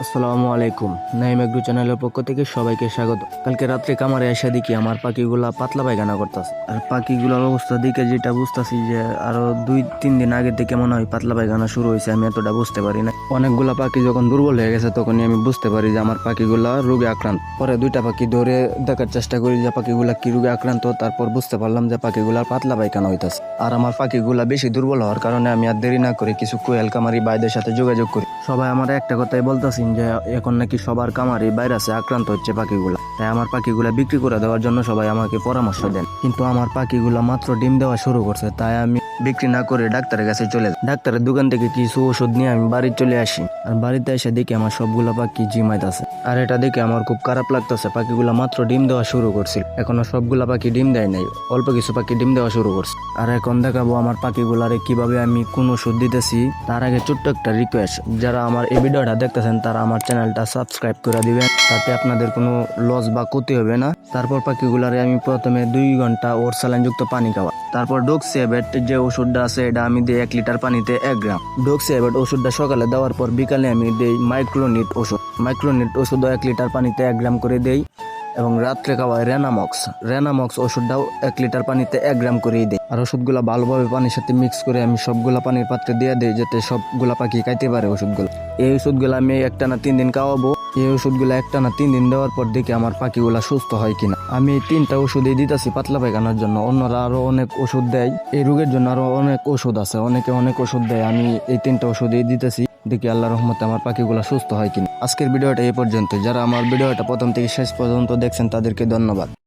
আসসালামু আলাইকুম। নাইম এগ্রো চ্যানেলের পক্ষ থেকে সবাইকে স্বাগত। কালকে রাত্রে কামারে এসে দেখি আমার পাখিগুলা পাতলা পায়খানা করতেছে। আর পাখিগুলোর অবস্থা দেখে যেটা বুঝতেছি যে আরো 2-3 দিন আগে থেকে মনে হয় পাতলা পায়খানা শুরু হয়েছে, আমি এতটা বুঝতে পারি না। অনেকগুলা পাখি যখন দুর্বল হয়ে গেছে তখনই আমি বুঝতে পারি যে আমার পাখিগুলা রোগে আক্রান্ত। পরে 2টা পাখি ধরে দেখার চেষ্টা করি যে পাখিগুলা কি রোগে আক্রান্ত, তারপর বুঝতে পারলাম যে পাখিগুলার পাতলা পায়খানা হইতাছে। আর আমার পাখিগুলা বেশি দুর্বল হওয়ার কারণে আমি আর দেরি না করে কিছু কোয়েল কামারি ভাইদের সাথে যোগাযোগ করি। সবাই আমার একটা কথাই বলতেছেন যে এখন নাকি সবার কামারি ভাইরাসে আক্রান্ত হচ্ছে পাখিগুলা, তাই আমার পাখিগুলা বিক্রি করে দেওয়ার জন্য সবাই আমাকে পরামর্শ দেন। কিন্তু আমার পাখিগুলা মাত্র ডিম দেওয়া শুরু করছে, তাই আমি বিক্রি না করে ডাক্তারের কাছে চলে যাই। ডাক্তারের দোকান থেকে কিছু ওষুধ নিয়ে আমি বাড়ি চলে আসি। আর বাড়িতে এসে দেখি আমার সবগুলা পাখি জিমাইতেছে। আর এটা দেখে আমার খুব খারাপ লাগতেছে। পাখিগুলা মাত্র ডিম দেওয়া শুরু করছিল, এখনো সবগুলা পাখি ডিম দেয় নাই, অল্প কিছু পাখি ডিম দেওয়া শুরু করছে। আর এখন দেখাবো আমার পাখিগুলারে কিভাবে আমি কোন ওষুধ দিতেছি। তার আগে ছোট্ট একটা রিকোয়েস্ট, যারা আমার এই ভিডিওটা দেখতেছেন তারা আমার চ্যানেলটা সাবস্ক্রাইব করে দিবেন, তাতে আপনাদের কোনো লস বা ক্ষতি হবে না। তারপর পাখিগুলারে আমি প্রথমে 2 ঘন্টা ওর স্যালাইনযুক্ত পানি খাওয়া, তারপর ডোক্সিঅ্যাবেট যে ওষুধটা আছে এটা আমি দিই 1 লিটার পানিতে 1 গ্রাম। ডোক্সিঅ্যাবেট ওষুধটা সকালে দেওয়ার পর বিকালে আমি দিই মাইক্রোনিট ওষুধও 1 লিটার পানিতে 1 গ্রাম করে দেই। এবং রাত্রে খাওয়ায় রেনামক্স ওষুধটাও 1 লিটার পানিতে 1 গ্রাম করেই দেয়। আর ওষুধগুলা ভালোভাবে পানির সাথে মিক্স করে আমি সবগুলা পানির পাত্রে দিয়ে দিই, যাতে সবগুলা পাখি খাইতে পারে ওষুধগুলো। এই ওষুধগুলো আমি একটানা 3 দিন খাওয়াবো। এই ওষুধগুলো একটানা 3 দিন দেওয়ার পর দেখি আমার পাখিগুলা সুস্থ হয় কিনা। আমি এই 3টা ওষুধই দিতেছি পাতলা পায়খানার জন্য, অন্যরা আরো অনেক ওষুধ দেয় এই রোগের জন্য, আরো অনেক ওষুধ আছে, অনেকে অনেক ওষুধ দেয়। আমি এই 3টা ওষুধই দিতেছি, দেখি আল্লাহর রহমতে আমার পাখিগুলা সুস্থ হয় কিনা। আজকের ভিডিওটা এই পর্যন্ত। যারা আমার ভিডিওটা প্রথম থেকে শেষ পর্যন্ত দেখছেন তাদেরকে ধন্যবাদ।